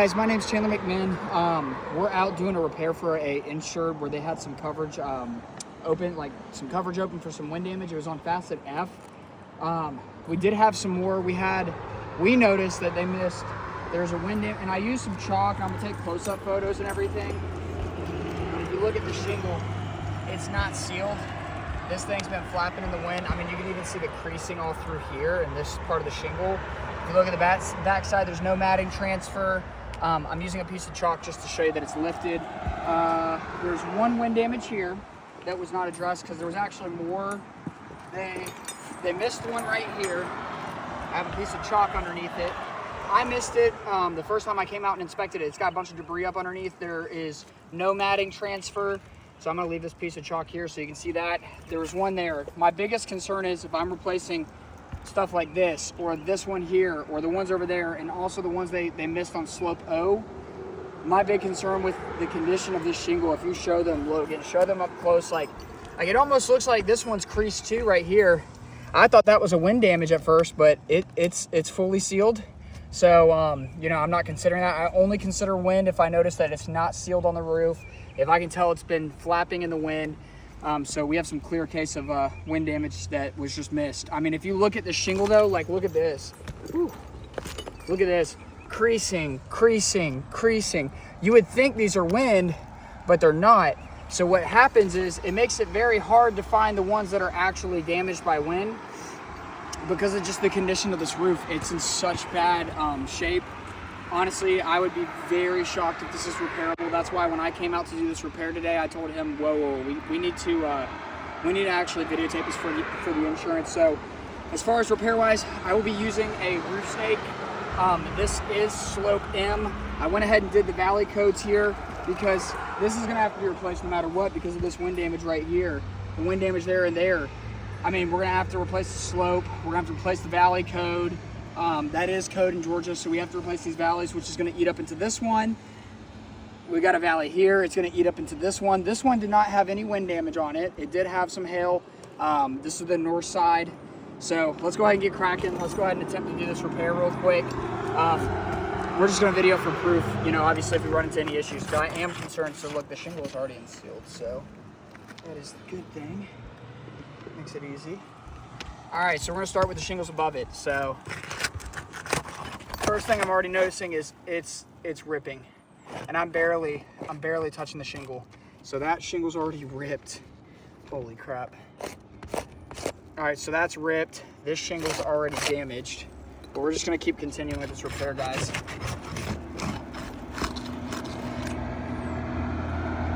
Guys, my name's Chandler McMahon. We're out doing a repair for a insured where they had some coverage open for some wind damage. It was on facet F. We did have some more. We noticed that they missed. There's a wind damage, and I used some chalk. And I'm gonna take close-up photos and everything. But if you look at the shingle, it's not sealed. This thing's been flapping in the wind. I mean, you can even see the creasing all through here in this part of the shingle. If you look at the back side, there's no matting transfer. I'm using a piece of chalk just to show you that it's lifted. There's one wind damage here that was not addressed because there was actually more. They missed one right here. I have a piece of chalk underneath it. I missed it the first time I came out and inspected it. It's got a bunch of debris up underneath. There is no matting transfer. So I'm gonna leave this piece of chalk here so you can see that. There was one there. My biggest concern is if I'm replacing stuff like this, or this one here, or the ones over there, and also the ones they missed on slope O. My big concern with the condition of this shingle, if you show them, Logan, show them up close, like it almost looks like this one's creased too right here. I thought that was a wind damage at first, but it's fully sealed. So, I'm not considering that. I only consider wind if I notice that it's not sealed on the roof, if I can tell it's been flapping in the wind. So we have some clear case of wind damage that was just missed. I mean, if you look at the shingle though, like look at this. Whew. Look at this. Creasing. You would think these are wind, but they're not. So what happens is it makes it very hard to find the ones that are actually damaged by wind because of just the condition of this roof. It's in such bad shape. Honestly, I would be very shocked if this is repairable. That's why when I came out to do this repair today, I told him, whoa, we need to actually videotape this for the insurance. So as far as repair-wise, I will be using a roof snake. This is slope M. I went ahead and did the valley codes here because this is gonna have to be replaced no matter what because of this wind damage right here. The wind damage there and there. I mean, we're gonna have to replace the slope. We're gonna have to replace the valley code. That is code in Georgia, so we have to replace these valleys, which is going to eat up into this one. We got a valley here. It's going to eat up into this one. This one did not have any wind damage on it. It did have some hail. This is the north side. So let's go ahead and get cracking. Let's go ahead and attempt to do this repair real quick. We're just going to video for proof, obviously if we run into any issues. But I am concerned. So look, the shingle is already unsealed. So that is the good thing. Makes it easy. All right, so we're gonna start with the shingles above it. So first thing I'm already noticing is it's ripping, and I'm barely touching the shingle. So that shingle's already ripped. Holy crap. All right, so that's ripped. This shingle's already damaged, but we're just gonna keep continuing with this repair, guys.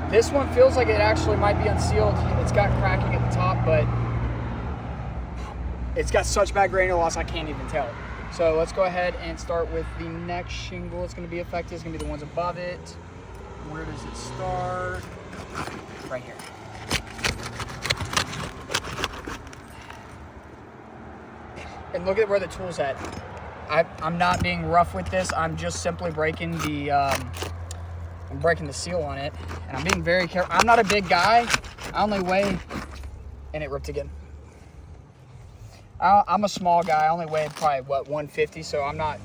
This one feels like it actually might be unsealed. It's got cracking at the top, but it's got such bad granular loss, I can't even tell. So let's go ahead and start with the next shingle. It's gonna be affected. It's gonna be the ones above it. Where does it start? Right here. And look at where the tool's at. I'm not being rough with this. I'm just simply breaking the seal on it. And I'm being very careful. I'm not a big guy. I only weigh, and it ripped again. I'm a small guy. I only weigh probably, 150, so I'm not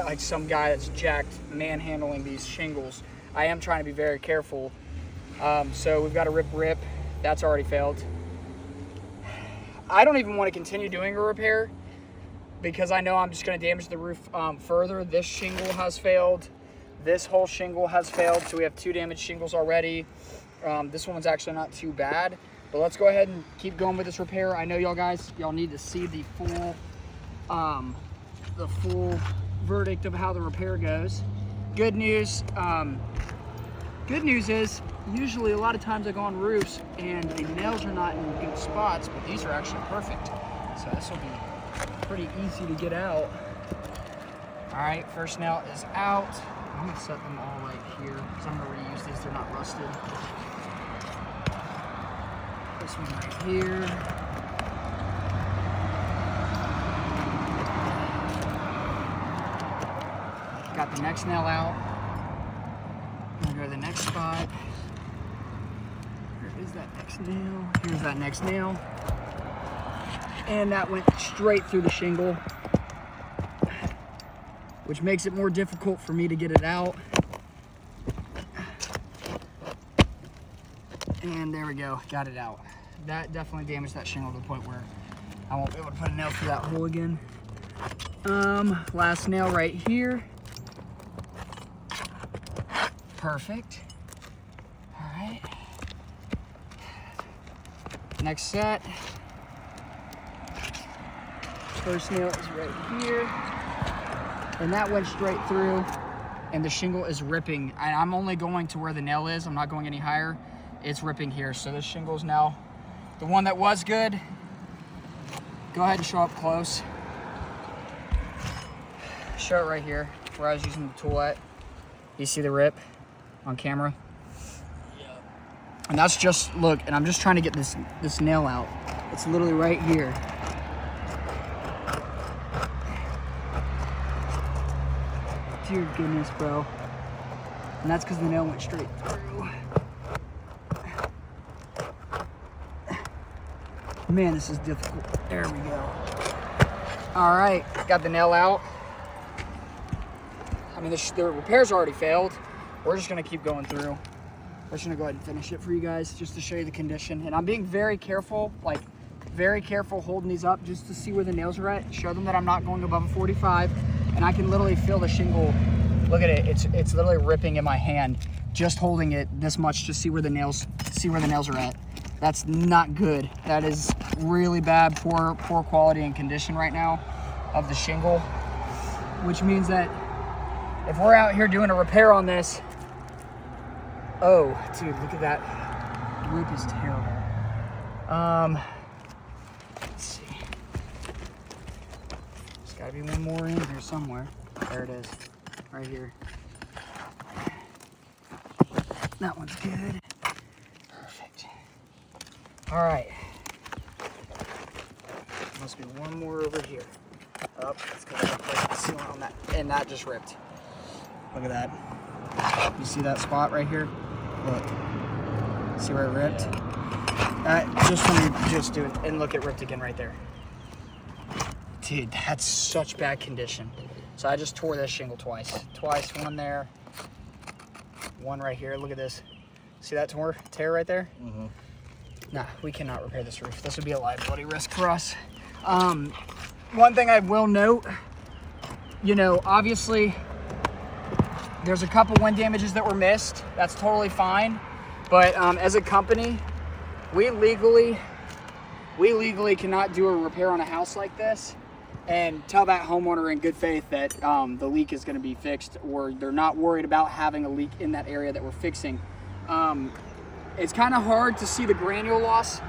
like some guy that's jacked manhandling these shingles. I am trying to be very careful. So we've got a rip. That's already failed. I don't even want to continue doing a repair because I know I'm just going to damage the roof further. This shingle has failed. This whole shingle has failed, so we have 2 damaged shingles already. This one's actually not too bad. But let's go ahead and keep going with this repair. I know y'all need to see the full verdict of how the repair goes. Good news is usually a lot of times I go on roofs and the nails are not in good spots, but these are actually perfect. So this will be pretty easy to get out. All right, first nail is out. I'm gonna set them all right here because I'm gonna reuse these, they're not rusted. This one right here. Got the next nail out. I'm gonna go to the next spot. Where is that next nail? Here's that next nail. And that went straight through the shingle. which makes it more difficult for me to get it out. And there we go, got it out. That definitely damaged that shingle to the point where I won't be able to put a nail through that hole again. Last nail right here. Perfect. All right. Next set. First nail is right here. And that went straight through, and the shingle is ripping. I'm only going to where the nail is. I'm not going any higher. It's ripping here. So this shingle is now the one that was good. Go ahead and show up close. Show it right here where I was using the tool at. You see the rip on camera? Yeah. And that's just, look, and I'm just trying to get this nail out. It's literally right here. Dear goodness, bro. And that's because the nail went straight through. Man, this is difficult. There we go. All right, got the nail out. I mean, the repair's already failed. We're just gonna keep going through. We're just gonna go ahead and finish it for you guys, just to show you the condition. And I'm being very careful, like very careful holding these up just to see where the nails are at. Show them that I'm not going above a 45. And I can literally feel the shingle. Look at it, it's literally ripping in my hand, just holding it this much to see where the nails are at. That's not good. That is really bad, poor quality and condition right now of the shingle, which means that if we're out here doing a repair on this, oh, dude, look at that. The rip is terrible. Let's see. There's gotta be one more in here somewhere. There it is, right here. That one's good. Perfect. All right. Must be one more over here. Oh, it's because I placed the sealant on that, and that just ripped. Look at that. You see that spot right here? Look. See where it ripped? Just when you just do it, and look, it ripped again right there. Dude, that's such bad condition. So I just tore this shingle twice. One there, one right here. Look at this. See that tear right there? Mm-hmm. Nah, we cannot repair this roof. This would be a liability risk for us. One thing I will note, you know, obviously there's a couple wind damages that were missed. That's totally fine. But as a company, we legally cannot do a repair on a house like this and tell that homeowner in good faith that the leak is going to be fixed, or they're not worried about having a leak in that area that we're fixing. It's kind of hard to see the granule loss.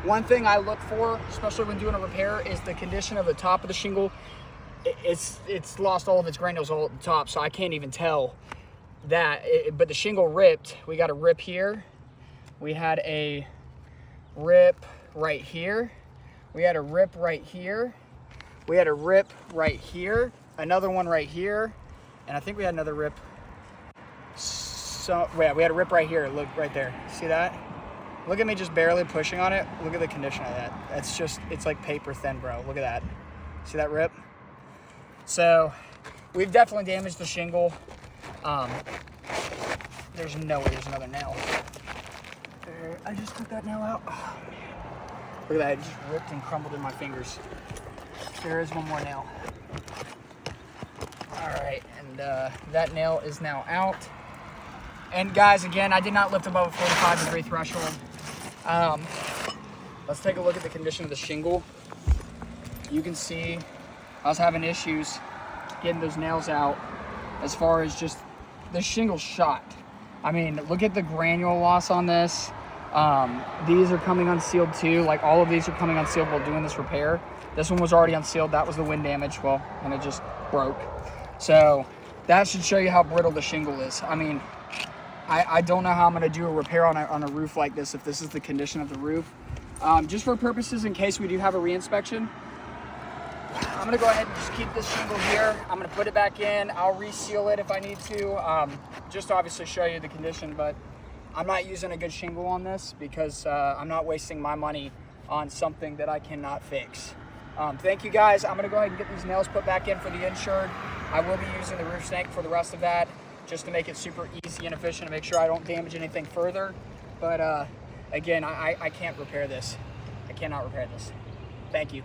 One thing I look for, especially when doing a repair, is the condition of the top of the shingle. It's lost all of its granules all at the top, so I can't even tell that. But the shingle ripped. We got a rip here. We had a rip right here. We had a rip right here. We had a rip right here. Another one right here. And I think we had another rip. So yeah, we had a rip right here. Look right there. See that? Look at me just barely pushing on it. Look at the condition of that. That's just, it's like paper thin, bro. Look at that. See that rip? So we've definitely damaged the shingle. There's no way there's another nail. There, I just took that nail out. Oh, man. Look at that, it just ripped and crumbled in my fingers. There is one more nail. All right, and that nail is now out. And guys, again, I did not lift above a 45-degree threshold. Let's take a look at the condition of the shingle. You can see I was having issues getting those nails out as far as just the shingle shot. I mean, look at the granule loss on this. These are coming unsealed too. Like all of these are coming unsealed while doing this repair. This one was already unsealed. That was the wind damage. Well, and it just broke. So that should show you how brittle the shingle is. I mean, I don't know how I'm gonna do a repair on a roof like this if this is the condition of the roof. Just for purposes in case we do have a re-inspection, I'm gonna go ahead and just keep this shingle here. I'm gonna put it back in. I'll reseal it if I need to, just to obviously show you the condition, but I'm not using a good shingle on this because I'm not wasting my money on something that I cannot fix. Thank you guys. I'm gonna go ahead and get these nails put back in for the insured. I will be using the roof snake for the rest of that, just to make it super easy and efficient to make sure I don't damage anything further. But again, I can't repair this. I cannot repair this. Thank you.